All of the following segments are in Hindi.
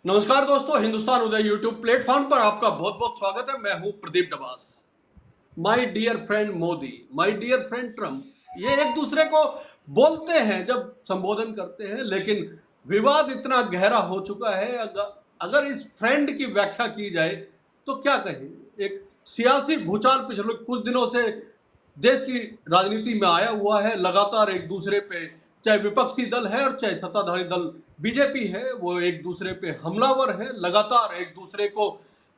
नमस्कार दोस्तों, हिंदुस्तान उदय यूट्यूब प्लेटफॉर्म पर आपका बहुत बहुत स्वागत है। मैं हूं Pradeep Dabas. My dear friend Modi, my dear friend Trump, ये एक दूसरे को बोलते हैं जब संबोधन करते हैं, लेकिन विवाद इतना गहरा हो चुका है। अगर इस फ्रेंड की व्याख्या की जाए तो क्या कहें। एक सियासी भूचाल पिछले कुछ दिनों से देश की राजनीति में आया हुआ है। लगातार एक दूसरे पे, चाहे विपक्षी दल है और चाहे सत्ताधारी दल बीजेपी है, वो एक दूसरे पे हमलावर है। लगातार एक दूसरे को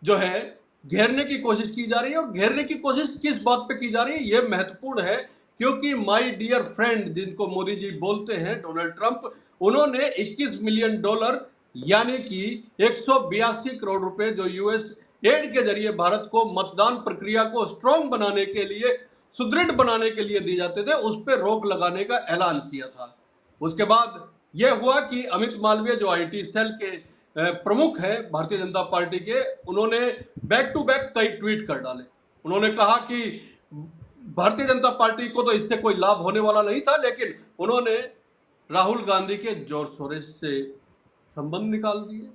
जो है घेरने की कोशिश की जा रही है। और घेरने की कोशिश किस बात पे की जा रही है, ये महत्वपूर्ण है, क्योंकि माय डियर फ्रेंड जिनको मोदी जी बोलते हैं, डोनाल्ड ट्रंप, उन्होंने 21 मिलियन डॉलर यानी कि 182 करोड़ रुपए जो यूएस एड के जरिए भारत को मतदान प्रक्रिया को स्ट्रांग बनाने के लिए, सुदृढ़ बनाने के लिए दिए जाते थे, उस पर रोक लगाने का ऐलान किया था। उसके बाद यह हुआ कि अमित मालवीय जो आईटी सेल के प्रमुख है भारतीय जनता पार्टी के, उन्होंने बैक टू बैक कई ट्वीट कर डाले। उन्होंने कहा कि भारतीय जनता पार्टी को तो इससे कोई लाभ होने वाला नहीं था, लेकिन उन्होंने राहुल गांधी के जोर सोरेश से संबंध निकाल दिए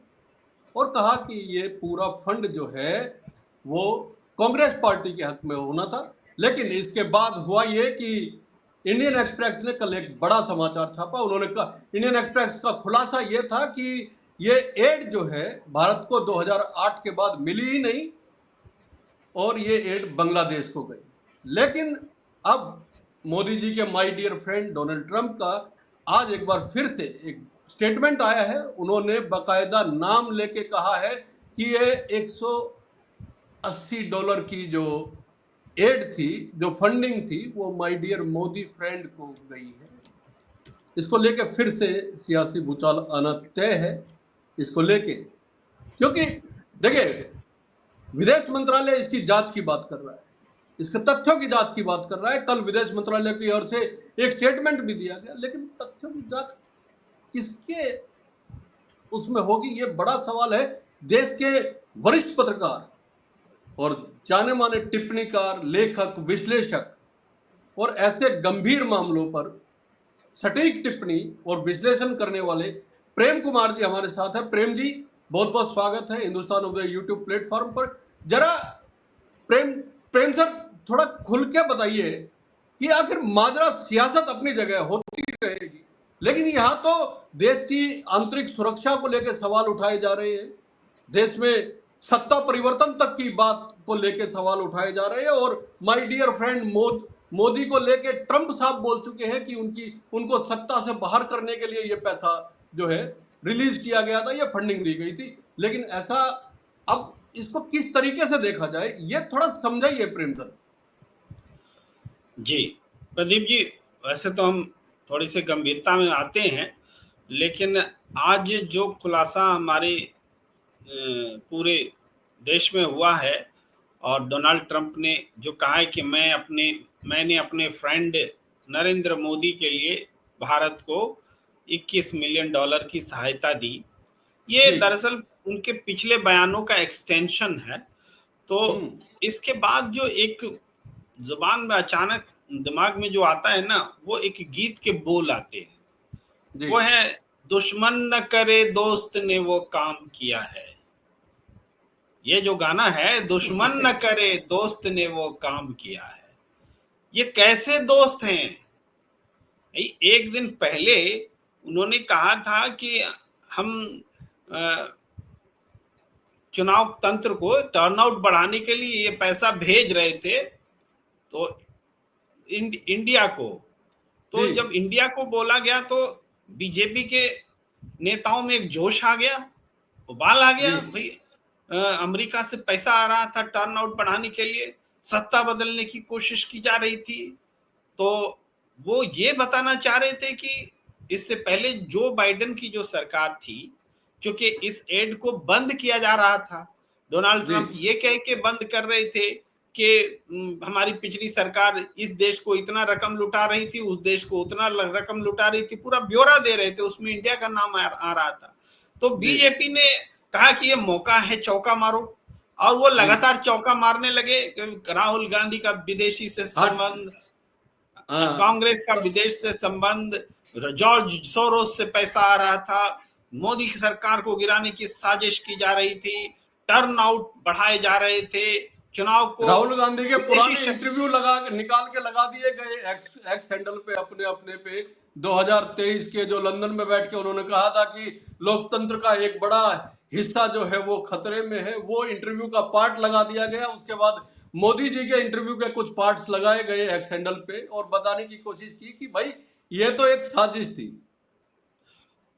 और कहा कि ये पूरा फंड जो है वो कांग्रेस पार्टी के हक में होना था। लेकिन इसके बाद हुआ ये कि इंडियन एक्सप्रेस ने कल एक बड़ा समाचार छापा। उन्होंने कहा, इंडियन एक्सप्रेस का खुलासा ये था कि ये एड जो है भारत को 2008 के बाद मिली ही नहीं और ये एड बांग्लादेश को गई। लेकिन अब मोदी जी के my dear friend Donald Trump का आज एक बार फिर से एक स्टेटमेंट आया है। उन्होंने बाकायदा नाम लेके कहा है कि ये 180 डॉलर की जो एड थी, जो फंडिंग थी, वो माय डियर मोदी फ्रेंड को गई है। इसको लेके फिर से सियासी भूचाल आना तय है। इसको लेके, क्योंकि देखिए, विदेश मंत्रालय इसकी जांच की बात कर रहा है, इसके तथ्यों की जांच की बात कर रहा है। कल विदेश मंत्रालय की ओर से एक स्टेटमेंट भी दिया गया, लेकिन तथ्यों की जांच किसके उसमें होगी, ये बड़ा सवाल है। देश के वरिष्ठ पत्रकार और जाने माने टिप्पणीकार, लेखक, विश्लेषक और ऐसे गंभीर मामलों पर सटीक टिप्पणी और विश्लेषण करने वाले प्रेम कुमार जी हमारे साथ है। प्रेम जी, बहुत बहुत स्वागत है हिंदुस्तान उदय यूट्यूब प्लेटफॉर्म पर। जरा प्रेम प्रेम सर, थोड़ा खुल के बताइए कि आखिर माजरा, सियासत अपनी जगह होती रहेगी, लेकिन यहाँ तो देश की आंतरिक सुरक्षा को लेकर सवाल उठाए जा रहे हैं, देश में सत्ता परिवर्तन तक की बात को लेकर सवाल उठाए जा रहे हैं। और माय डियर फ्रेंड मोदी को लेके ट्रंप साहब बोल चुके हैं कि उनको सत्ता से बाहर करने के लिए ये पैसा जो है रिलीज किया गया था, ये फंडिंग दी गई थी। लेकिन ऐसा, अब इसको किस तरीके से देखा जाए, ये थोड़ा समझाइए प्रेम सर। जी प्रदीप जी, वैसे तो हम थोड़ी सी गंभीरता में आते हैं, लेकिन आज जो खुलासा हमारे पूरे देश में हुआ है और डोनाल्ड ट्रंप ने जो कहा है कि मैंने अपने फ्रेंड नरेंद्र मोदी के लिए भारत को 21 मिलियन डॉलर की सहायता दी, ये जी। दरअसल उनके पिछले बयानों का एक्सटेंशन है। तो इसके बाद जो एक जुबान में अचानक दिमाग में जो आता है ना, वो एक गीत के बोल आते हैं। जी। वो है, दुश्मन न करे दोस्त ने वो काम किया है। ये जो गाना है, दुश्मन न करे दोस्त ने वो काम किया है, ये कैसे दोस्त हैं? एक दिन पहले उन्होंने कहा था कि हम चुनाव तंत्र को टर्नआउट बढ़ाने के लिए ये पैसा भेज रहे थे, तो इंडिया को। तो जब इंडिया को बोला गया तो बीजेपी के नेताओं में एक जोश आ गया, उबाल आ गया। भाई, अमेरिका से पैसा आ रहा था टर्नआउट बढ़ाने के लिए, सत्ता बदलने की कोशिश की जा रही थी। तो वो ये बताना चाह रहे थे कि इससे पहले जो बाइडेन की जो सरकार थी, क्योंकि इस एड को बंद किया जा रहा था, डोनाल्ड ट्रंप ये कह के बंद कर रहे थे कि हमारी पिछली सरकार इस देश को इतना रकम लुटा रही थी, उस देश को उतना रकम लुटा रही थी, पूरा ब्यौरा दे रहे थे, उसमें इंडिया का नाम आ रहा था। तो बीजेपी ने कहा कि ये मौका है, चौका मारो, और वो लगातार चौका मारने लगे। राहुल गांधी का विदेशी से संबंध, कांग्रेस का विदेश से संबंध, जॉर्ज सोरोस से पैसा आ रहा था, मोदी की सरकार को गिराने की साजिश की जा रही थी, टर्नआउट बढ़ाए जा रहे थे, चुनाव को राहुल गांधी के विदेशी पुराने शक्ति। इंटरव्यू निकाल के लगा दिए गए एक्स एक्स हैंडल पे, अपने अपने पे। 2023 के जो लंदन में बैठ के उन्होंने कहा था कि लोकतंत्र का एक बड़ा हिस्सा जो है वो खतरे में है, वो इंटरव्यू का पार्ट लगा दिया गया। उसके बाद मोदी जी के इंटरव्यू के कुछ पार्ट्स लगाए गए एक्स हैंडल पे और बताने की कोशिश की कि भाई ये तो एक साजिश थी।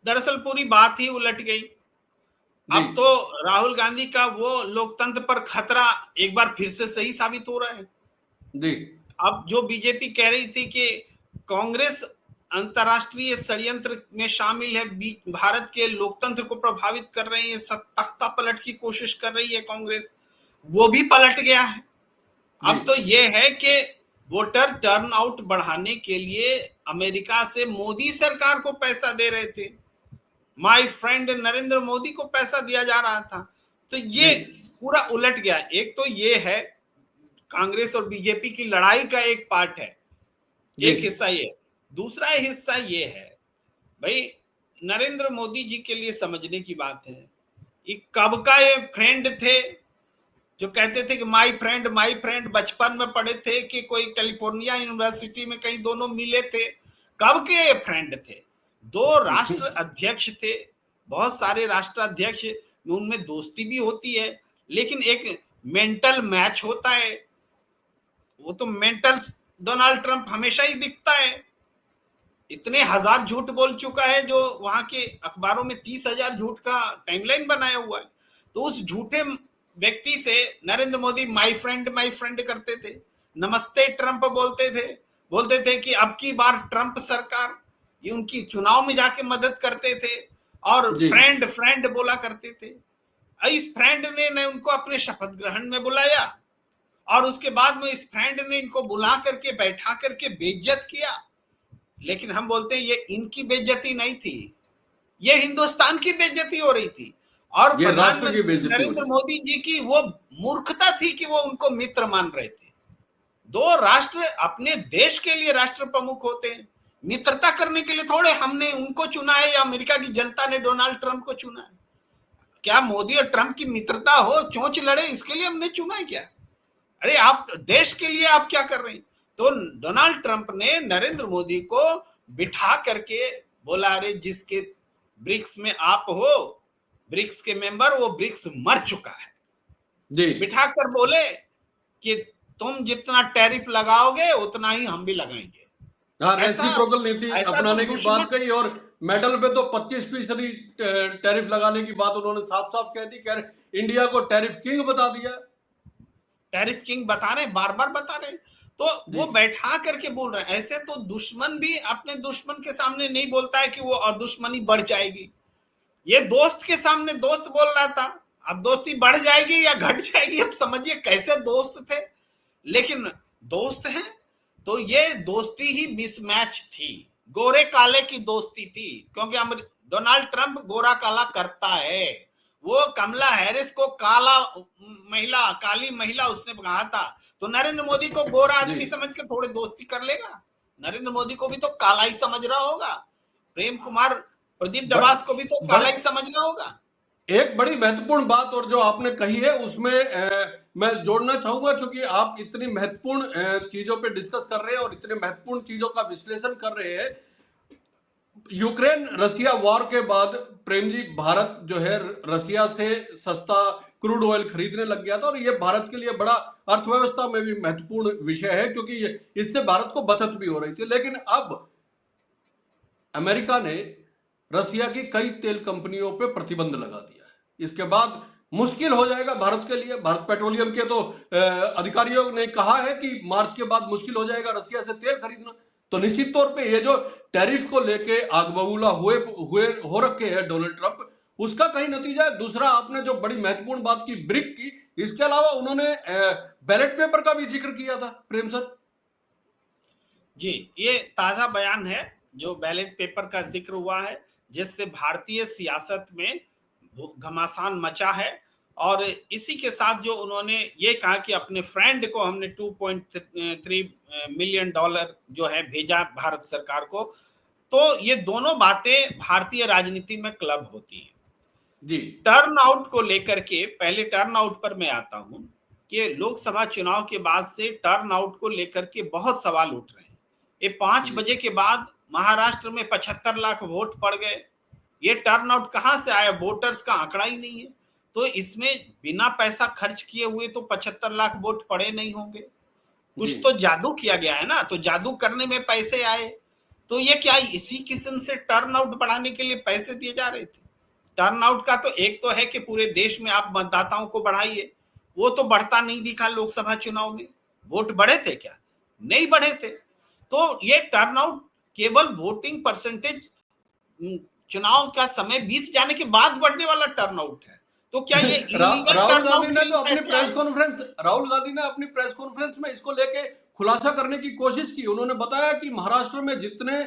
दरअसल पूरी बात ही उलट गई। जी अब तो राहुल गांधी का वो लोकतंत्र पर खतरा एक बार फिर से सही साबित हो रहा है। जी अब जो बीजेपी कह रही थी कि कांग्रेस अंतरराष्ट्रीय षड्यंत्र में शामिल है, भारत के लोकतंत्र को प्रभावित कर रही है, तख्ता पलट की कोशिश कर रही है कांग्रेस, वो भी पलट गया है। जी अब तो ये है कि वोटर टर्नआउट बढ़ाने के लिए अमेरिका से मोदी सरकार को पैसा दे रहे थे, माय फ्रेंड नरेंद्र मोदी को पैसा दिया जा रहा था। तो ये जी पूरा उलट गया। एक तो ये है कांग्रेस और बीजेपी की लड़ाई का एक पार्ट है, जी एक हिस्सा ये। दूसरा हिस्सा ये है भाई, नरेंद्र मोदी जी के लिए समझने की बात है, ये कब का ये फ्रेंड थे जो कहते थे कि माय फ्रेंड, बचपन में पढ़े थे कि कोई कैलिफोर्निया यूनिवर्सिटी में कहीं दोनों मिले थे, कब के ये फ्रेंड थे। दो राष्ट्र अध्यक्ष थे, बहुत सारे राष्ट्र अध्यक्ष, उनमें दोस्ती भी होती है, लेकिन एक मेंटल मैच होता है। वो तो मेंटल डोनाल्ड ट्रंप हमेशा ही दिखता है, इतने हजार झूठ बोल चुका है, जो वहां के अखबारों में 30,000 झूठ का टाइमलाइन बनाया हुआ है। तो उस झूठे व्यक्ति से नरेंद्र मोदी माय फ्रेंड करते थे, नमस्ते ट्रंप बोलते थे कि अब की बार ट्रंप सरकार, ये उनकी चुनाव में जाके मदद करते थे और जी फ्रेंड बोला करते थे। इस फ्रेंड ने उनको अपने शपथ ग्रहण में बुलाया और उसके बाद में इस फ्रेंड ने इनको बुला करके बैठा करके बेइज्जत किया। लेकिन हम बोलते हैं ये इनकी बेइज्जती नहीं थी, ये हिंदुस्तान की बेइज्जती हो रही थी और ये राष्ट्र की प्रधानमंत्री बेइज्जती हो नरेंद्र रही है। मोदी जी की वो मूर्खता थी कि वो उनको मित्र मान रहे थे। दो राष्ट्र अपने देश के लिए राष्ट्र प्रमुख होते हैं, मित्रता करने के लिए थोड़े हमने उनको चुना है या अमेरिका की जनता ने डोनाल्ड ट्रंप को चुना है। क्या मोदी और ट्रंप की मित्रता हो, चोंच लड़े, इसके लिए हमने चुना है क्या? अरे आप देश के लिए आप क्या कर रहे हैं? तो डोनाल्ड ट्रंप ने नरेंद्र मोदी को बिठा करके बोला, अरे जिसके ब्रिक्स में आप हो, ब्रिक्स के मेंबर, वो ब्रिक्स मर चुका है। जी बिठाकर बोले कि तुम जितना टैरिफ लगाओगे उतना ही हम भी लगाएंगे। हाँ, ऐसा रेसिप्रोकल नीति ऐसा तो अपनाने की बात दुश्मन। कही और मेटल पे तो 25% टैरिफ लगाने की बात उन्होंने साफ साफ कह दी। कह रहे इंडिया को टैरिफ किंग बता दिया। टैरिफ किंग बता रहे, बार बार बता रहे। तो जी वो बैठा करके बोल रहे हैं। ऐसे तो दुश्मन भी अपने दुश्मन के सामने नहीं बोलता है कि वो और दुश्मनी बढ़ जाएगी। ये दोस्त के सामने दोस्त बोल रहा था, अब दोस्ती बढ़ जाएगी या घट जाएगी, अब समझिए कैसे दोस्त थे। लेकिन दोस्त हैं तो ये दोस्ती ही मिसमैच थी, गोरे काले की दोस्ती थी, क्योंकि डोनाल्ड ट्रंप गोरा काला करता है। वो कमला हैरिस को काली महिला उसने कहा था, तो नरेंद्र मोदी को गोरा आदमी जी समझ के थोड़े दोस्ती कर लेगा? नरेंद्र मोदी को भी तो काला ही समझ रहा होगा, प्रेम कुमार प्रदीप डबास को भी तो काला बड़ी ही समझना होगा। एक बड़ी महत्वपूर्ण बात और जो आपने कही है उसमें मैं जोड़ना चाहूंगा, क्योंकि आप इतनी महत्वपूर्ण चीजों पे डिस्कस कर रहे हैं और इतने महत्वपूर्ण चीजों का विश्लेषण कर रहे हैं। यूक्रेन रसिया वॉर के बाद प्रेम जी, भारत जो है रसिया से सस्ता क्रूड ऑयल खरीदने लग गया था और ये भारत के लिए बड़ा अर्थव्यवस्था में भी महत्वपूर्ण विषय है, क्योंकि इससे भारत को बचत भी हो रही थी। लेकिन अब अमेरिका ने रसिया की कई तेल कंपनियों पे प्रतिबंध लगा दिया है। इसके बाद मुश्किल हो जाएगा भारत के लिए। भारत पेट्रोलियम के तो अधिकारियों ने कहा है कि मार्च के बाद मुश्किल हो जाएगा रसिया से तेल खरीदना। तो निश्चित तौर पे ये जो टैरिफ को लेके आग बबूला हो रखे हैं डोनाल्ड ट्रंप, उसका कहीं नतीजा है। दूसरा, आपने जो बड़ी महत्वपूर्ण बात की ब्रिक की, इसके अलावा उन्होंने बैलेट पेपर का भी जिक्र किया था प्रेम सर। जी, ये ताजा बयान है जो बैलेट पेपर का जिक्र हुआ है, जिससे भारतीय सियासत में घमासान मचा है। और इसी के साथ जो उन्होंने ये कहा कि अपने फ्रेंड को हमने 2.3 मिलियन डॉलर जो है भेजा भारत सरकार को, तो ये दोनों बातें भारतीय राजनीति में क्लब होती हैं। जी टर्नआउट को लेकर के, पहले टर्नआउट पर मैं आता हूं कि लोकसभा चुनाव के बाद से टर्नआउट को लेकर के बहुत सवाल उठ रहे हैं। ये 5 जी बजे के बाद महाराष्ट्र में 75 लाख वोट पड़ गए। ये टर्नआउट कहां से आया? वोटर्स का आंकड़ा ही नहीं है। तो इसमें बिना पैसा खर्च किए हुए तो 75 लाख वोट पड़े नहीं होंगे। जी कुछ तो जादू किया गया है ना, तो जादू करने में पैसे आए। तो ये क्या इसी किस्म से टर्नआउट बढ़ाने के लिए पैसे दिए जा रहे थे? टर्नआउट का तो एक तो है कि पूरे देश में आप मतदाताओं को बढ़ाइए, वो तो बढ़ता नहीं दिखा। लोकसभा चुनाव में वोट बढ़े थे क्या? नहीं बढ़े थे। तो ये टर्नआउट केवल वोटिंग परसेंटेज चुनाव का समय बीत जाने के बाद बढ़ने वाला टर्नआउट है। तो क्या ये इलीगल राहुल गांधी टर्नआउट ने के तो अपनी पैसे प्रेस आए? कॉन्फ्रेंस राहुल गांधी ने अपनी प्रेस कॉन्फ्रेंस में इसको लेके खुलासा करने की कोशिश की। उन्होंने बताया कि महाराष्ट्र में जितने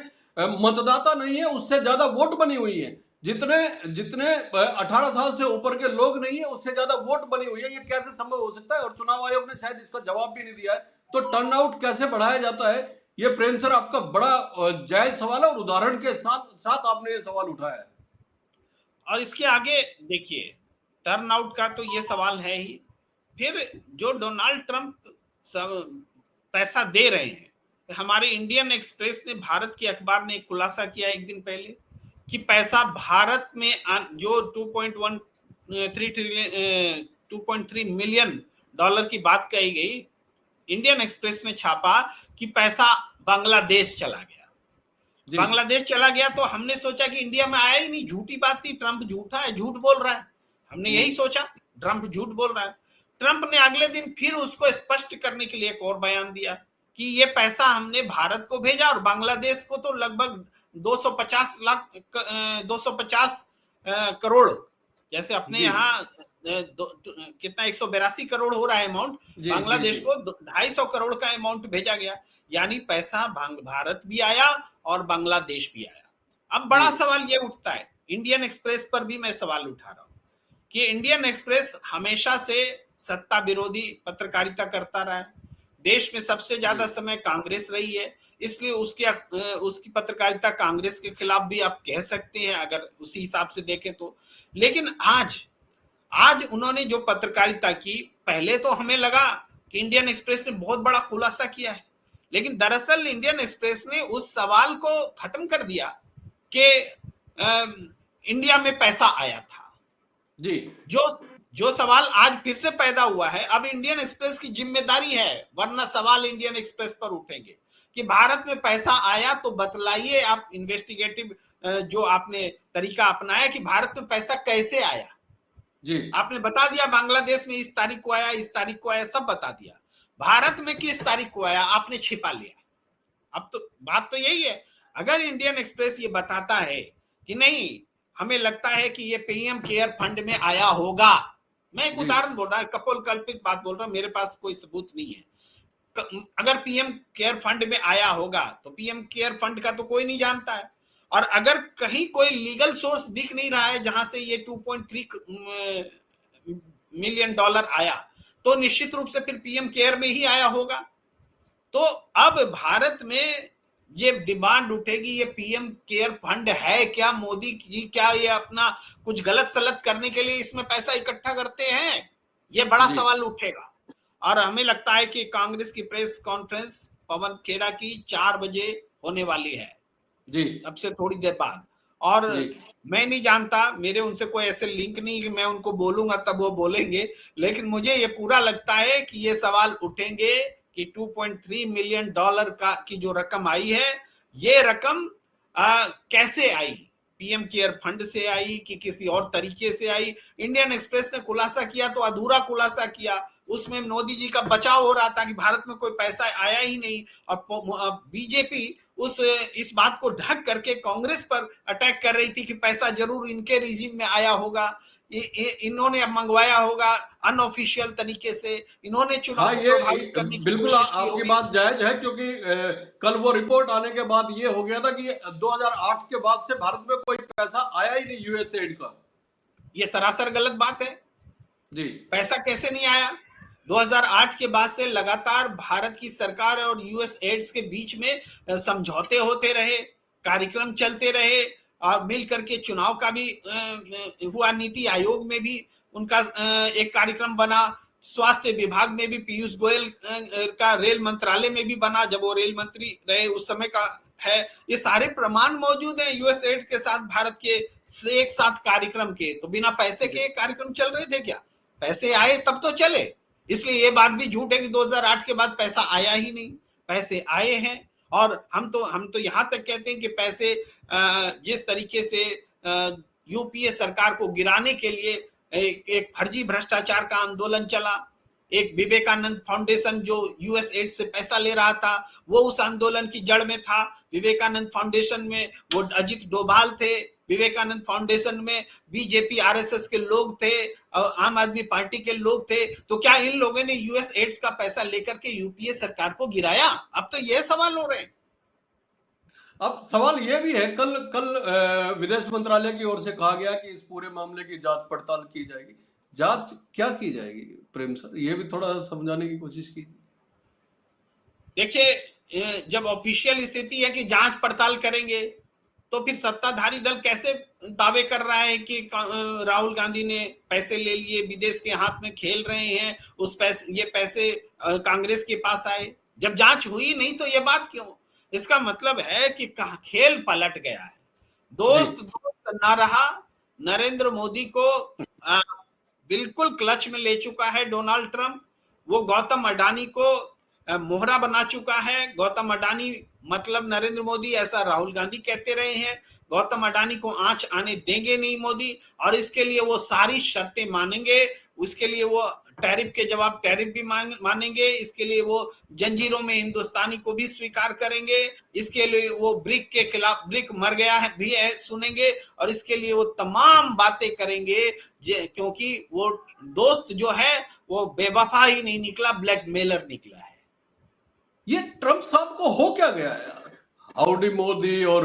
मतदाता नहीं है उससे ज्यादा वोट बनी हुई है, जितने जितने 18 साल से ऊपर के लोग नहीं है उससे ज्यादा वोट बनी हुई है। ये कैसे संभव हो सकता है? और चुनाव आयोग ने शायद इसका जवाब भी नहीं दिया है। तो टर्नआउट कैसे बढ़ाया जाता है, ये प्रेम सर आपका बड़ा जायज सवाल है और उदाहरण के साथ साथ आपने ये सवाल उठाया है। और इसके आगे देखिए, टर्नआउट का तो ये सवाल है ही। फिर जो डोनाल्ड ट्रंप पैसा दे रहे हैं, हमारे इंडियन एक्सप्रेस ने, भारत के अखबार ने एक खुलासा किया एक दिन पहले कि पैसा भारत में जो 2.3 मिलियन डॉलर की बात कही गई, इंडियन एक्सप्रेस ने छापा कि पैसा बांग्लादेश चला गया। बांग्लादेश चला गया तो हमने सोचा कि इंडिया में आया ही नहीं। झूठी बात थी, ट्रंप झूठा है, झूठ बोल रहा है। हमने यही सोचा ट्रंप झूठ बोल रहा है। ट्रंप ने अगले दिन फिर उसको स्पष्ट करने के लिए एक और बयान दिया कि ये पैसा हमने भारत को भेजा और बांग्लादेश को तो लगभग 250 करोड़, जैसे अपने यहाँ कितना 182 करोड़ हो रहा है अमाउंट, बांग्लादेश को 250 करोड़ का अमाउंट भेजा गया। यानी पैसा भारत भी आया और बांग्लादेश भी आया। अब बड़ा सवाल ये उठता है, इंडियन एक्सप्रेस पर भी मैं सवाल उठा रहा हूं कि इंडियन एक्सप्रेस हमेशा से सत्ता विरोधी पत्रकारिता करता रहा है। देश में सबसे ज्यादा समय कांग्रेस रही है, इसलिए उसकी पत्रकारिता कांग्रेस के खिलाफ भी आप कह सकते हैं अगर उसी हिसाब से देखें तो। लेकिन आज उन्होंने जो पत्रकारिता की, पहले तो हमें लगा कि इंडियन एक्सप्रेस ने बहुत बड़ा खुलासा किया है, लेकिन दरअसल इंडियन एक्सप्रेस ने उस सवाल को खत्म कर दिया कि इंडिया में पैसा आया था। जी, जो सवाल आज फिर से पैदा हुआ है, अब इंडियन एक्सप्रेस की जिम्मेदारी है, वरना सवाल इंडियन एक्सप्रेस पर उठेंगे कि भारत में पैसा आया तो बतलाइए आप, इन्वेस्टिगेटिव जो आपने तरीका अपनाया कि भारत में पैसा कैसे आया। जी, आपने बता दिया बांग्लादेश में इस तारीख को आया, इस तारीख को आया, सब बता दिया। भारत में किस तारीख को आया आपने छिपा लिया। अब तो बात तो यही है, अगर इंडियन एक्सप्रेस ये बताता है कि नहीं हमें लगता है कि ये पीएम केयर फंड में आया होगा, मैं एक उदाहरण बोल रहा हूं, कपोल कल्पित बात बोल रहा हूं, मेरे पास कोई सबूत नहीं है। अगर पीएम केयर फंड में आया होगा तो पीएम केयर फंड का तो कोई नहीं जानता है, और अगर कहीं कोई लीगल सोर्स दिख नहीं रहा है जहां से ये 2.3 मिलियन डॉलर आया, तो निश्चित रूप से फिर पीएम केयर में ही आया होगा। तो अब भारत में ये डिमांड उठेगी, ये पीएम केयर फंड है क्या? मोदी जी क्या ये अपना कुछ गलत सलत करने के लिए इसमें पैसा इकट्ठा करते हैं? ये बड़ा सवाल उठेगा। और हमें लगता है कि कांग्रेस की प्रेस कॉन्फ्रेंस पवन खेड़ा की 4 बजे होने वाली है जी, अब से थोड़ी देर बाद। और मैं नहीं जानता, मेरे उनसे कोई ऐसे लिंक नहीं कि मैं उनको बोलूंगा तब वो बोलेंगे, लेकिन मुझे ये पूरा लगता है कि ये सवाल उठेंगे कि 2.3 मिलियन डॉलर का की जो रकम आई है, ये रकम कैसे आई? पीएम केयर फंड से आई कि किसी और तरीके से आई? इंडियन एक्सप्रेस ने खुलासा किया तो अधूरा खुलासा किया, उसमें मोदी जी का बचाव हो रहा था कि भारत में कोई पैसा आया ही नहीं, और बीजेपी इस बात को ढक करके कांग्रेस पर अटैक कर रही थी कि पैसा जरूर इनके रिजीम में आया होगा, इन्होंने मंगवाया होगा अनऑफिशियल तरीके से, इन्होंने चुनाव को प्रभावित करने की बिल्कुल कोशिश की आपकी होगी। बात जायज है, क्योंकि कल वो रिपोर्ट आने के बाद ये हो गया था कि 2008 के बाद से भारत में कोई पैसा आया ही नहीं यूएसएड का। ये सरासर गलत बात है जी। पैसा कैसे नहीं आया? 2008 के बाद से लगातार भारत की सरकार और यूएस एड्स के बीच में समझौते होते रहे, कार्यक्रम चलते रहे और मिल करके चुनाव का भी हुआ, नीति आयोग में भी उनका एक कार्यक्रम बना, स्वास्थ्य विभाग में भी पीयूष गोयल का रेल मंत्रालय में भी बना जब वो रेल मंत्री रहे उस समय का है। ये सारे प्रमाण मौजूद हैं यूएस एड के साथ भारत के एक साथ कार्यक्रम के। तो बिना पैसे के कार्यक्रम चल रहे थे क्या? पैसे आए तब तो चले। इसलिए ये बात भी झूठ है कि 2008 के बाद पैसा आया ही नहीं, पैसे आए हैं। और हम तो यहां तक कहते हैं कि पैसे जिस तरीके से यूपीए सरकार को गिराने के लिए एक फर्जी भ्रष्टाचार का आंदोलन चला, एक विवेकानंद फाउंडेशन जो यूएस एड से पैसा ले रहा था वो उस आंदोलन की जड़ में था। विवेकानंद फाउंडेशन में वो अजित डोभाल थे, विवेकानंद फाउंडेशन में बीजेपी आरएसएस के लोग थे, आम आदमी पार्टी के लोग थे। तो क्या इन लोगों ने यूएस एड्स का पैसा लेकर के यूपीए सरकार को गिराया? अब तो ये सवाल हो रहे हैं। अब सवाल ये भी है, कल विदेश मंत्रालय की ओर से कहा गया कि इस पूरे मामले की जांच पड़ताल की जाएगी। जांच क्या की जाएगी प्रेम सर, ये भी थोड़ा समझाने की कोशिश कीजिए। देखिए, जब ऑफिशियल स्थिति है कि जांच पड़ताल करेंगे तो फिर सत्ताधारी दल कैसे दावे कर रहा है कि राहुल गांधी ने पैसे ले लिए, विदेश के हाथ में खेल रहे हैं, ये पैसे कांग्रेस के पास आए? जब जांच हुई नहीं तो ये बात क्यों? इसका मतलब है कि खेल पलट गया है। दोस्त ना रहा। नरेंद्र मोदी को बिल्कुल क्लच में ले चुका है डोनाल्ड ट्रंप। वो गौतम अडानी को मोहरा बना चुका है। गौतम अडानी मतलब नरेंद्र मोदी, ऐसा राहुल गांधी कहते रहे हैं। गौतम अडानी को आंच आने देंगे नहीं मोदी, और इसके लिए वो सारी शर्तें मानेंगे। उसके लिए वो टैरिफ के जवाब टैरिफ भी मानेंगे। इसके लिए वो जंजीरों में हिंदुस्तानी को भी स्वीकार करेंगे। इसके लिए वो ब्रिक के खिलाफ, ब्रिक मर गया है भी है, सुनेंगे। और इसके लिए वो तमाम बातें करेंगे क्योंकि वो दोस्त जो है वो बेवफा ही नहीं निकला, ब्लैकमेलर निकला है। ये ट्रंप साहब को हो क्या गया यार? हाउडी मोदी और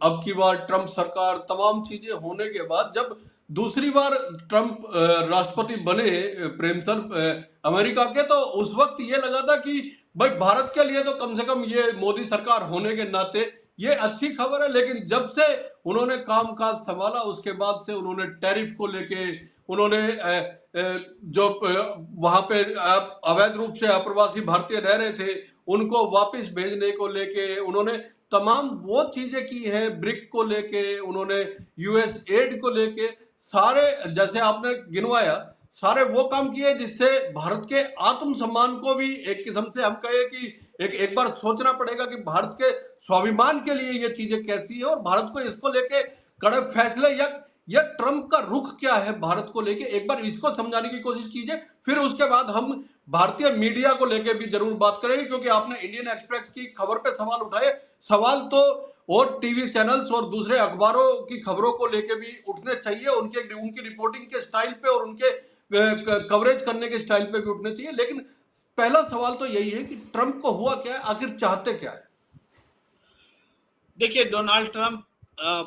अब की बार ट्रंप सरकार, तमाम चीजें होने के बाद जब दूसरी बार ट्रंप राष्ट्रपति बने प्रेम सर अमेरिका के, तो उस वक्त ये लगा था कि भाई भारत के लिए तो कम से कम ये मोदी सरकार होने के नाते ये अच्छी खबर है। लेकिन जब से उन्होंने कामकाज संभाला उसके बाद से उन्होंने टैरिफ को लेके, उन्होंने जो वहां पे अवैध रूप से अप्रवासी भारतीय रह रहे थे उनको वापस भेजने को लेके उन्होंने तमाम वो चीजें की है। ब्रिक को लेके उन्होंने, यूएस एड को लेके, सारे जैसे आपने गिनवाया सारे वो काम किए जिससे भारत के आत्मसम्मान को भी एक किस्म से हम कहे कि एक बार सोचना पड़ेगा कि भारत के स्वाभिमान के लिए ये चीजें कैसी है और भारत को इसको लेके कड़े फैसले या ट्रंप का रुख क्या है भारत को लेके, एक बार इसको समझाने की कोशिश कीजिए। फिर उसके बाद हम भारतीय मीडिया को लेके भी जरूर बात करेंगे, क्योंकि आपने इंडियन एक्सप्रेस की खबर पे सवाल उठाए। सवाल तो और टीवी चैनल्स और दूसरे अखबारों की खबरों को लेके भी उठने चाहिए, उनकी रिपोर्टिंग के स्टाइल पे और उनके कवरेज करने के स्टाइल पे भी उठने चाहिए। लेकिन पहला सवाल तो यही है कि ट्रंप को हुआ क्या है, आखिर चाहते क्या है? देखिए, डोनाल्ड ट्रंप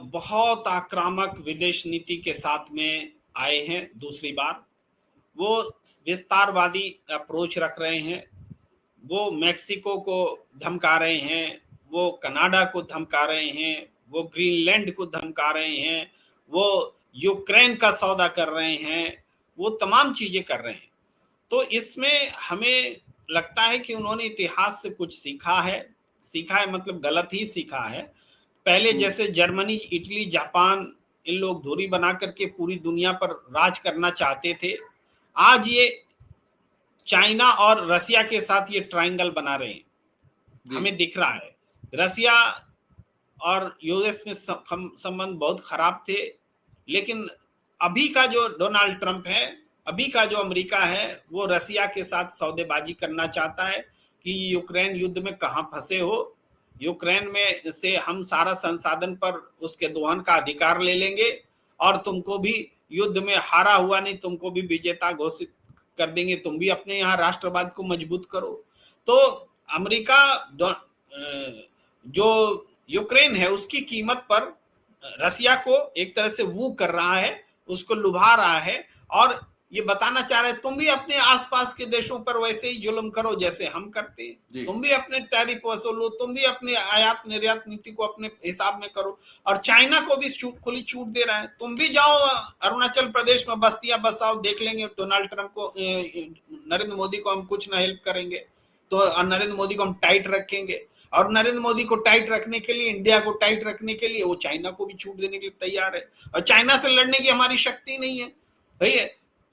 बहुत आक्रामक विदेश नीति के साथ में आए हैं। दूसरी बार वो विस्तारवादी अप्रोच रख रहे हैं। वो मैक्सिको को धमका रहे हैं, वो कनाडा को धमका रहे हैं, वो ग्रीनलैंड को धमका रहे हैं, वो यूक्रेन का सौदा कर रहे हैं, वो तमाम चीजें कर रहे हैं। तो इसमें हमें लगता है कि उन्होंने इतिहास से कुछ सीखा है मतलब गलत ही सीखा है। पहले जैसे जर्मनी, इटली, जापान, इन लोग धुरी बना करके पूरी दुनिया पर राज करना चाहते थे। आज ये चाइना और रसिया के साथ ये ट्रायंगल बना रहे हैं। हमें दिख रहा है रसिया और यूएस में संबंध बहुत खराब थे, लेकिन अभी का जो डोनाल्ड ट्रंप है, अभी का जो अमेरिका है, वो रसिया के साथ सौदेबाजी करना चाहता है कि यूक्रेन युद्ध में कहाँ फंसे हो, यूक्रेन में से हम सारा संसाधन पर उसके दोहन का अधिकार ले लेंगे और तुमको भी युद्ध में हारा हुआ नहीं, तुमको भी विजेता घोषित कर देंगे, तुम भी अपने यहाँ राष्ट्रवाद को मजबूत करो। तो अमेरिका जो यूक्रेन है उसकी कीमत पर रसिया को एक तरह से वो कर रहा है, उसको लुभा रहा है। और ये बताना चाह रहे हैं तुम भी अपने आसपास के देशों पर वैसे ही जुल्म करो जैसे हम करते हैं, जी। तुम भी अपने टैरिफ वसूलो, तुम भी अपने आयात निर्यात नीति को अपने हिसाब में करो। और चाइना को भी खुली छूट दे रहा है, तुम भी जाओ अरुणाचल प्रदेश में बस्तियां बसाओ, देख लेंगे डोनाल्ड ट्रंप को, नरेंद्र मोदी को हम कुछ ना हेल्प करेंगे, तो नरेंद्र मोदी को हम टाइट रखेंगे। और नरेंद्र मोदी को टाइट रखने के लिए, इंडिया को टाइट रखने के लिए वो चाइना को भी छूट देने के लिए तैयार है। और चाइना से लड़ने की हमारी शक्ति नहीं है भैया।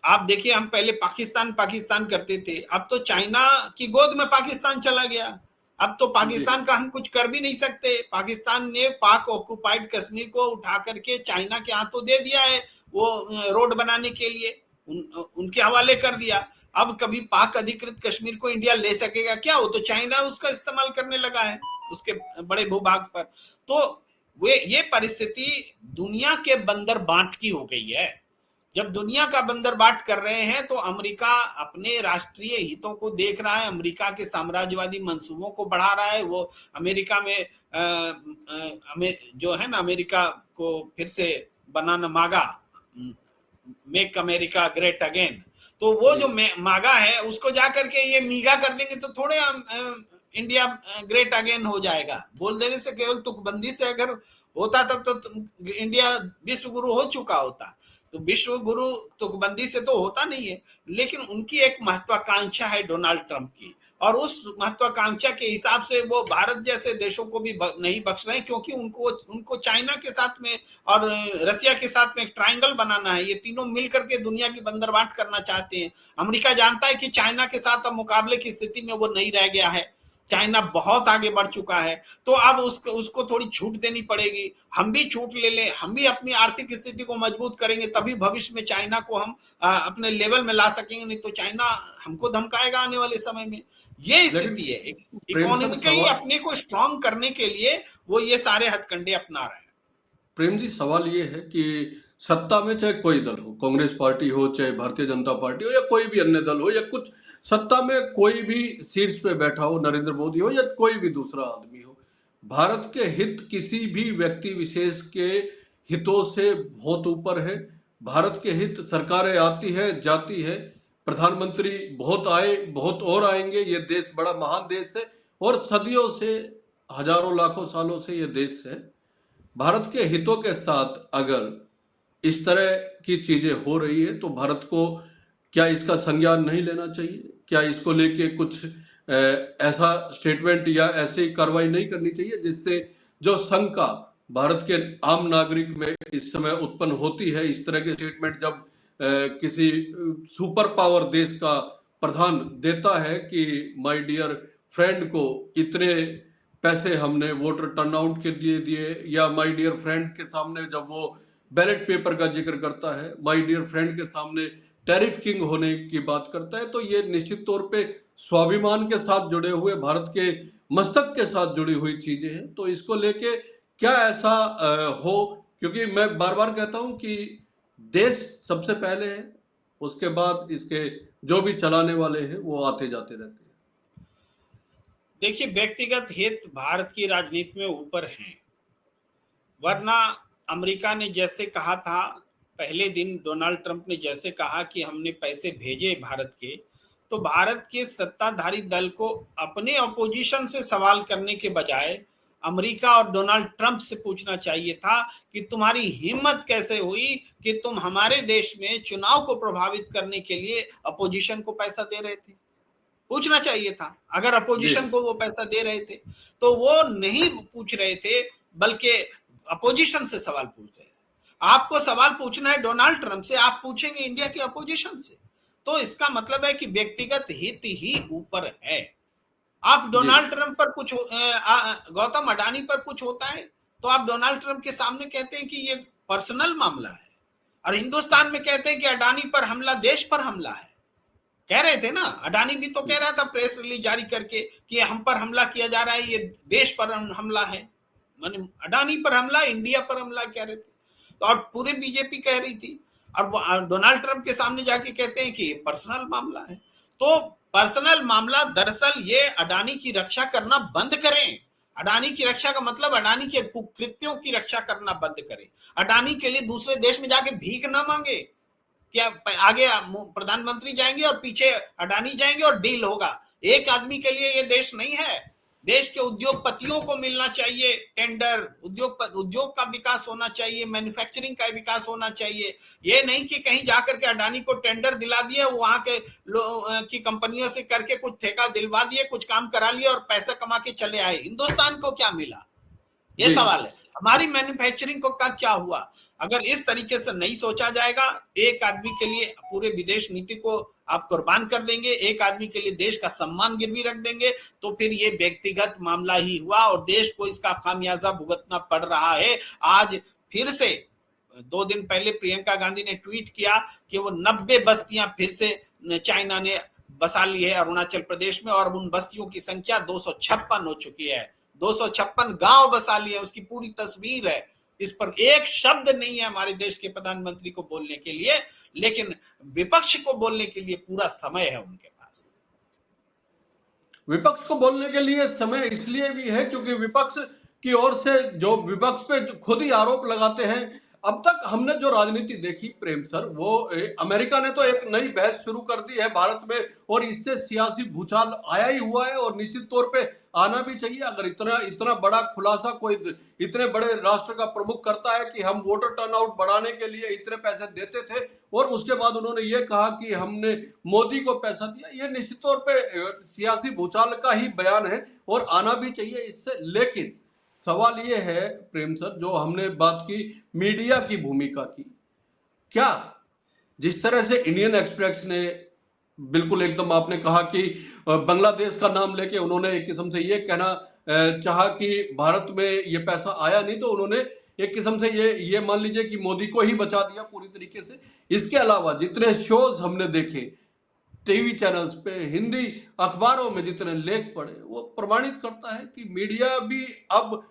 आप देखिए, हम पहले पाकिस्तान पाकिस्तान करते थे, अब तो चाइना की गोद में पाकिस्तान चला गया। अब तो पाकिस्तान का हम कुछ कर भी नहीं सकते। पाकिस्तान ने पाक ऑक्युपाइड कश्मीर को उठा करके चाइना के हाथों दे दिया है, वो रोड बनाने के लिए उनके हवाले कर दिया। अब कभी पाक अधिकृत कश्मीर को इंडिया ले सकेगा क्या? वो तो चाइना उसका इस्तेमाल करने लगा है उसके बड़े भूभाग पर। तो ये परिस्थिति दुनिया के बंदर बांट की हो गई है। जब दुनिया का बंदर बाट कर रहे हैं तो अमेरिका अपने राष्ट्रीय हितों को देख रहा है, अमेरिका के साम्राज्यवादी मंसूबों को बढ़ा रहा है। वो अमेरिका में जो है ना, अमेरिका को फिर से बनाना, मागा, मेक अमेरिका ग्रेट अगेन, तो वो जो मागा है उसको जाकर के ये मीगा कर देंगे तो थोड़े इंडिया ग्रेट अगेन हो जाएगा। बोल देने से, केवल तुकबंदी से अगर होता तब तो इंडिया विश्व गुरु हो चुका होता। तो विश्व गुरु तुकबंदी से तो होता नहीं है, लेकिन उनकी एक महत्वाकांक्षा है डोनाल्ड ट्रंप की, और उस महत्वाकांक्षा के हिसाब से वो भारत जैसे देशों को भी नहीं बख्श रहे हैं, क्योंकि उनको चाइना के साथ में और रसिया के साथ में एक ट्रायंगल बनाना है। ये तीनों मिलकर के दुनिया की बंदरबाट करना चाहते हैं। अमेरिका जानता है कि चाइना के साथ अब मुकाबले की स्थिति में वो नहीं रह गया है, चाइना बहुत आगे बढ़ चुका है, तो अब उसको थोड़ी छूट देनी पड़ेगी। हम भी छूट ले लें, हम भी अपनी आर्थिक स्थिति को मजबूत करेंगे, तभी भविष्य में चाइना को हम अपने लेवल में ला सकेंगे, नहीं तो चाइना हमको धमकाएगा आने वाले समय में। ये स्थिति है। इकोनॉमिकली अपने को स्ट्रांग करने के लिए वो ये सारे हथकंडे अपना रहे हैं। प्रेम जी, सवाल ये है कि सत्ता में चाहे कोई दल हो, कांग्रेस पार्टी हो, चाहे भारतीय जनता पार्टी हो, या कोई भी अन्य दल हो, या कुछ सत्ता में कोई भी शीर्ष पे बैठा हो, नरेंद्र मोदी हो या कोई भी दूसरा आदमी हो, भारत के हित किसी भी व्यक्ति विशेष के हितों से बहुत ऊपर है। भारत के हित, सरकारें आती है जाती है, प्रधानमंत्री बहुत आए बहुत और आएंगे, ये देश बड़ा महान देश है और सदियों से, हजारों लाखों सालों से ये देश है। भारत के हितों के साथ अगर इस तरह की चीजें हो रही है तो भारत को क्या इसका संज्ञान नहीं लेना चाहिए? क्या इसको लेके कुछ ऐसा स्टेटमेंट या ऐसी कार्रवाई नहीं करनी चाहिए जिससे जो शंका भारत के आम नागरिक में इस समय उत्पन्न होती है, इस तरह के स्टेटमेंट जब किसी सुपर पावर देश का प्रधान देता है कि माय डियर फ्रेंड को इतने पैसे हमने वोटर टर्नआउट के दिए, या माय डियर फ्रेंड के सामने जब वो बैलेट पेपर का जिक्र करता है, माय डियर फ्रेंड के सामने टैरिफ किंग होने की बात करता है, तो ये निश्चित तौर पे स्वाभिमान के साथ जुड़े हुए, भारत के मस्तक के साथ जुड़ी हुई चीजें हैं। तो इसको लेके क्या ऐसा हो, क्योंकि मैं बार बार कहता हूं कि देश सबसे पहले है, उसके बाद इसके जो भी चलाने वाले हैं वो आते जाते रहते हैं। देखिए, व्यक्तिगत हित भारत की राजनीति में ऊपर हैं, वरना अमेरिका ने जैसे कहा था पहले दिन, डोनाल्ड ट्रंप ने जैसे कहा कि हमने पैसे भेजे भारत के, तो भारत के सत्ताधारी दल को अपने अपोजिशन से सवाल करने के बजाय अमेरिका और डोनाल्ड ट्रंप से पूछना चाहिए था कि तुम्हारी हिम्मत कैसे हुई कि तुम हमारे देश में चुनाव को प्रभावित करने के लिए अपोजिशन को पैसा दे रहे थे। पूछना चाहिए था। अगर अपोजिशन को वो पैसा दे रहे थे तो वो नहीं पूछ रहे थे, बल्कि अपोजिशन से सवाल पूछ रहे थे। आपको सवाल पूछना है डोनाल्ड ट्रंप से, आप पूछेंगे इंडिया की अपोजिशन से, तो इसका मतलब है कि व्यक्तिगत हित ही ऊपर है। आप डोनाल्ड ट्रंप पर कुछ, गौतम अडानी पर कुछ होता है तो आप डोनाल्ड ट्रंप के सामने कहते हैं कि ये पर्सनल मामला है, और हिंदुस्तान में कहते हैं कि अडानी पर हमला देश पर हमला है। कह रहे थे ना, अडानी भी तो कह रहा था प्रेस रिलीज जारी करके कि हम पर हमला किया जा रहा है, ये देश पर हमला है, माने अडानी पर हमला, इंडिया पर हमला कह रहे थे। तो और पूरे बीजेपी कह रही थी, और डोनाल्ड ट्रंप के सामने जाके कहते हैं कि पर्सनल मामला है। तो पर्सनल मामला, दरअसल ये अडानी की रक्षा करना बंद करें। अडानी की रक्षा का मतलब अडानी के कुकृत्यों की रक्षा करना बंद करें। अडानी के लिए दूसरे देश में जाके भीख ना मांगे। क्या आगे प्रधानमंत्री जाएंगे और पीछे अडानी जाएंगे और डील होगा? एक आदमी के लिए ये देश नहीं है। देश के उद्योगपतियों को मिलना चाहिए टेंडर, उद्योग का विकास होना चाहिए, मैन्युफैक्चरिंग का विकास होना चाहिए। ये नहीं कि कहीं जाकर के अडानी को टेंडर दिला दिए, वहां के की कंपनियों से करके कुछ ठेका दिलवा दिए, कुछ काम करा लिए और पैसा कमा के चले आए। हिंदुस्तान को क्या मिला, ये सवाल है। हमारी मैन्युफैक्चरिंग को का क्या हुआ? अगर इस तरीके से नहीं सोचा जाएगा, एक आदमी के लिए पूरे विदेश नीति को आप कुर्बान कर देंगे, एक आदमी के लिए देश का सम्मान गिरवी रख देंगे, तो फिर ये व्यक्तिगत मामला ही हुआ और देश को इसका खामियाजा भुगतना पड़ रहा है। आज फिर से 2 दिन पहले प्रियंका गांधी ने ट्वीट किया कि वो 90 बस्तियां फिर से चाइना ने बसा ली है अरुणाचल प्रदेश में, और उन बस्तियों की संख्या 256 हो चुकी है। 256 गांव बसा लिए, उसकी पूरी तस्वीर है। इस पर एक शब्द नहीं है हमारे देश के प्रधानमंत्री को बोलने के लिए, लेकिन विपक्ष को बोलने के लिए पूरा समय है उनके पास। विपक्ष को बोलने के लिए समय इसलिए भी है क्योंकि विपक्ष की ओर से जो विपक्ष पे खुद ही आरोप लगाते हैं। अब तक हमने जो राजनीति देखी प्रेम सर, वो अमेरिका ने तो एक नई बहस शुरू कर दी है भारत में, और इससे सियासी भूचाल आया ही हुआ है और निश्चित तौर पे आना भी चाहिए। अगर इतना इतना बड़ा खुलासा कोई इतने बड़े राष्ट्र का प्रमुख करता है कि हम वोटर टर्नआउट बढ़ाने के लिए इतने पैसे देते थे, और उसके बाद उन्होंने ये कहा कि हमने मोदी को पैसा दिया, ये निश्चित तौर पे सियासी भूचाल का ही बयान है और आना भी चाहिए इससे। लेकिन सवाल ये है प्रेम सर, जो हमने बात की मीडिया की भूमिका की, क्या जिस तरह से इंडियन एक्सप्रेस ने बिल्कुल एकदम आपने कहा कि बांग्लादेश का नाम लेके उन्होंने एक किस्म से ये कहना चाहा कि भारत में ये पैसा आया नहीं, तो उन्होंने एक किस्म से ये मान लीजिए कि मोदी को ही बचा दिया पूरी तरीके से। इसके अलावा जितने शोज हमने देखे टीवी चैनल्स पे, हिंदी अखबारों में जितने लेख पढ़े, वो प्रमाणित करता है कि मीडिया भी अब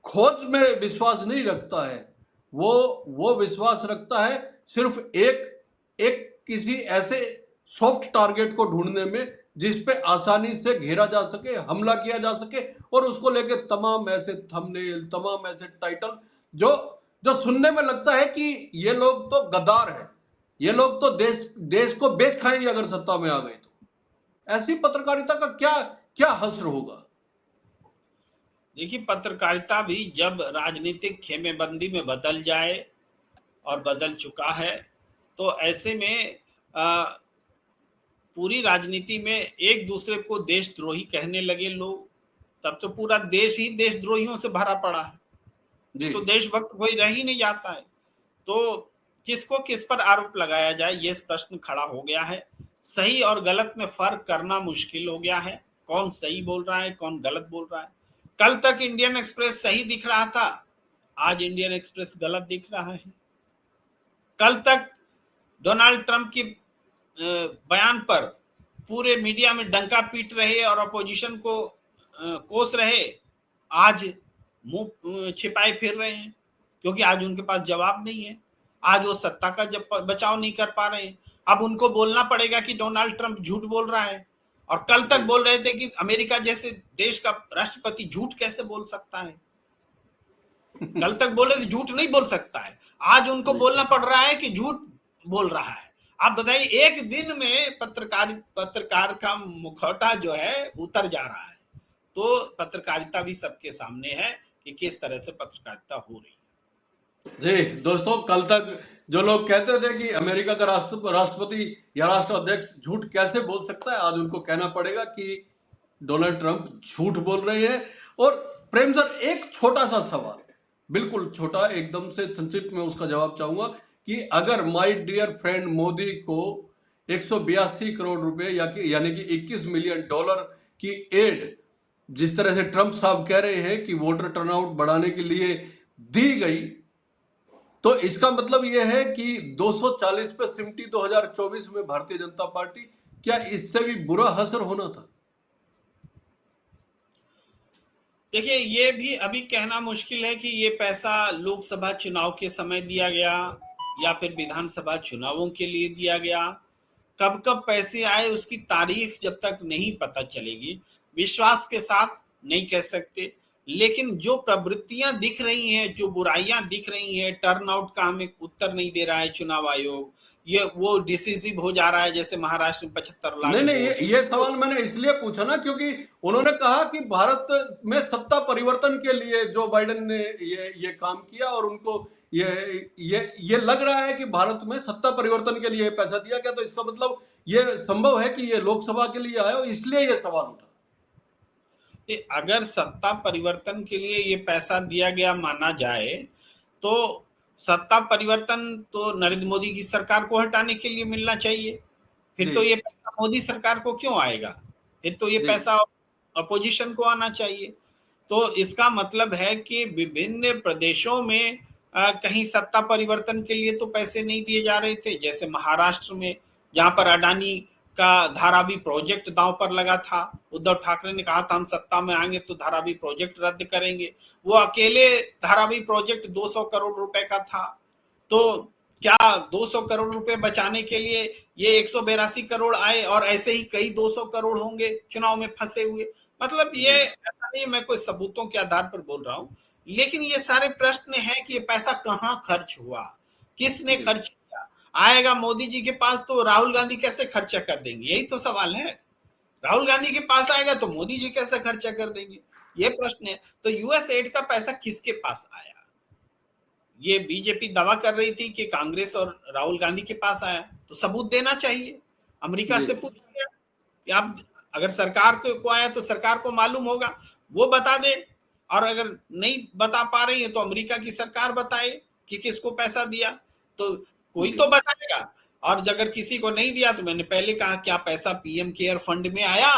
खोज में विश्वास नहीं रखता है। वो विश्वास रखता है सिर्फ एक एक किसी ऐसे सॉफ्ट टारगेट को ढूंढने में जिस पे आसानी से घेरा जा सके, हमला किया जा सके, और उसको लेके तमाम ऐसे थंबनेल, तमाम ऐसे टाइटल जो जो सुनने में लगता है कि ये लोग तो गद्दार हैं, ये लोग तो देश को बेच खाएंगे अगर सत्ता में आ गए। तो ऐसी पत्रकारिता का क्या क्या हश्र होगा? देखिए, पत्रकारिता भी जब राजनीतिक खेमेबंदी में बदल जाए, और बदल चुका है, तो ऐसे में पूरी राजनीति में एक दूसरे को देशद्रोही कहने लगे लोग, तब तो पूरा देश ही देशद्रोहियों से भरा पड़ा है। तो देशभक्त कोई रह ही नहीं जाता है। तो किसको किस पर आरोप लगाया जाए, ये प्रश्न खड़ा हो गया है। सही और गलत में फर्क करना मुश्किल हो गया है। कौन सही बोल रहा है, कौन गलत बोल रहा है। कल तक इंडियन एक्सप्रेस सही दिख रहा था, आज इंडियन एक्सप्रेस गलत दिख रहा है। कल तक डोनाल्ड ट्रंप की बयान पर पूरे मीडिया में डंका पीट रहे और अपोजिशन को कोस रहे, आज मुंह छिपाए फिर रहे हैं, क्योंकि आज उनके पास जवाब नहीं है। आज वो सत्ता का बचाव नहीं कर पा रहे हैं। अब उनको बोलना पड़ेगा कि डोनाल्ड ट्रंप झूठ बोल रहा है। और कल तक बोल रहे थे कि अमेरिका जैसे देश का राष्ट्रपति झूठ कैसे बोल सकता है। कल तक बोल रहे थे झूठ नहीं बोल सकता है, आज उनको बोलना पड़ रहा है कि झूठ बोल रहा है। आप बताइए, एक दिन में पत्रकार का मुखौटा जो है उतर जा रहा है। तो पत्रकारिता भी सबके सामने है कि किस तरह से पत्रकारिता हो रही है। जी दोस्तों, कल तक जो लोग कहते थे कि अमेरिका का राष्ट्रपति या राष्ट्राध्यक्ष झूठ कैसे बोल सकता है, आज उनको कहना पड़ेगा कि डोनाल्ड ट्रंप झूठ बोल रहे हैं। और प्रेम सर, एक छोटा सा सवाल, बिल्कुल छोटा, एकदम से संक्षिप्त में उसका जवाब चाहूंगा कि अगर माय डियर फ्रेंड मोदी को 182 करोड़ रुपए यानी कि 21 मिलियन डॉलर की एड जिस तरह से ट्रंप साहब कह रहे हैं कि वोटर टर्नआउट बढ़ाने के लिए दी गई, तो इसका मतलब यह है कि 240 पे सिमटी 2024 में भारतीय जनता पार्टी, क्या इससे भी बुरा हश्र होना था? देखिए, ये भी अभी कहना मुश्किल है कि ये पैसा लोकसभा चुनाव के समय दिया गया या फिर विधानसभा चुनावों के लिए दिया गया। कब कब पैसे आए उसकी तारीख जब तक नहीं पता चलेगी, विश्वास के साथ नहीं कह सकते। लेकिन जो प्रवृत्तियां दिख रही हैं, जो बुराइयां दिख रही हैं, टर्नआउट का हमें उत्तर नहीं दे रहा है चुनाव आयोग, ये वो डिसिसिव हो जा रहा है, जैसे महाराष्ट्र में 75 लाख नहीं नहीं, वोट। ये सवाल मैंने इसलिए पूछा ना क्योंकि उन्होंने कहा कि भारत में सत्ता परिवर्तन के लिए जो बाइडेन ने ये काम किया और उनको ये लग रहा है कि भारत में सत्ता परिवर्तन के लिए पैसा दिया गया, तो इसका मतलब ये संभव है कि ये लोकसभा के लिए आया, इसलिए ये सवाल उठा। अगर सत्ता परिवर्तन के लिए ये पैसा दिया गया माना जाए, तो सत्ता परिवर्तन तो नरेंद्र मोदी की सरकार को हटाने के लिए मिलना चाहिए। फिर तो ये पैसा मोदी सरकार को क्यों आएगा? फिर तो ये पैसा अपोजिशन को आना चाहिए। तो इसका मतलब है कि विभिन्न प्रदेशों में कहीं सत्ता परिवर्तन के लिए तो पैसे नहीं दिए जा रहे थे, जैसे महाराष्ट्र में, जहां पर अडानी का धारावी प्रोजेक्ट दांव पर लगा था। उद्धव ठाकरे ने कहा था हम सत्ता में आएंगे तो धारावी प्रोजेक्ट रद्द करेंगे। वो अकेले धारावी प्रोजेक्ट 200 करोड़ रुपए का था। तो क्या 200 करोड़ रुपए बचाने के लिए ये 182 करोड़ आए, और ऐसे ही कई 200 करोड़ होंगे चुनाव में फंसे हुए? मतलब ये ऐसा नहीं, मैं कोई सबूतों के आधार पर बोल रहा हूं, लेकिन ये सारे प्रश्न हैं कि ये पैसा कहां खर्च हुआ, किसने खर्च किया। आएगा मोदी जी के पास तो राहुल गांधी कैसे खर्चा कर देंगे? यही तो सवाल है। राहुल गांधी के पास आएगा तो मोदी जी कैसे खर्चा कर देंगे, ये प्रश्न है। तो यूएस एड का पैसा किसके पास आया? ये बीजेपी दावा कर रही थी कि कांग्रेस और राहुल गांधी के पास आया, तो सबूत देना चाहिए। अमेरिका से पूछिए कि आप, अगर सरकार को आया तो सरकार को मालूम होगा, वो बता दे। और अगर नहीं बता पा रही है तो अमेरिका की सरकार बताए कि किसको पैसा दिया, तो कोई तो बताएगा। और अगर किसी को नहीं दिया, तो मैंने पहले कहा क्या पैसा पीएम केयर फंड में आया,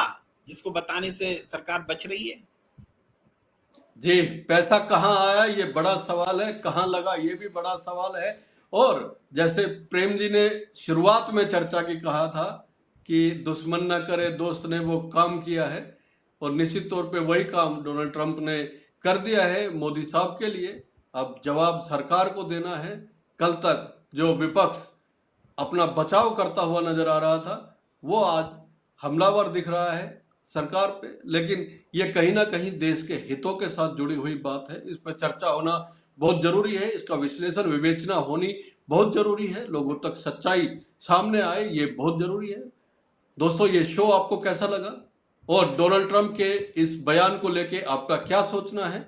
जिसको बताने से सरकार बच रही है? जी, पैसा कहाँ आया ये बड़ा सवाल है, कहाँ लगा ये भी बड़ा सवाल है। और जैसे प्रेम जी ने शुरुआत में चर्चा की कहा था कि दुश्मन न करे दोस्त ने वो काम किया है, और निश्चित तौर पे वही काम डोनाल्ड ट्रंप ने कर दिया है मोदी साहब के लिए। अब जवाब सरकार को देना है। कल तक जो विपक्ष अपना बचाव करता हुआ नजर आ रहा था, वो आज हमलावर दिख रहा है सरकार पे, लेकिन ये कहीं ना कहीं देश के हितों के साथ जुड़ी हुई बात है। इस पर चर्चा होना बहुत जरूरी है, इसका विश्लेषण विवेचना होनी बहुत जरूरी है, लोगों तक सच्चाई सामने आए ये बहुत जरूरी है। दोस्तों, ये शो आपको कैसा लगा और डोनाल्ड ट्रंप के इस बयान को लेके आपका क्या सोचना है?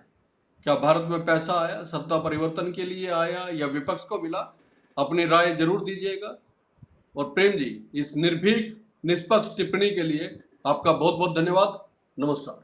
क्या भारत में पैसा आया, सत्ता परिवर्तन के लिए आया या विपक्ष को मिला? अपनी राय जरूर दीजिएगा। और प्रेम जी, इस निर्भीक निष्पक्ष टिप्पणी के लिए आपका बहुत बहुत धन्यवाद। नमस्कार।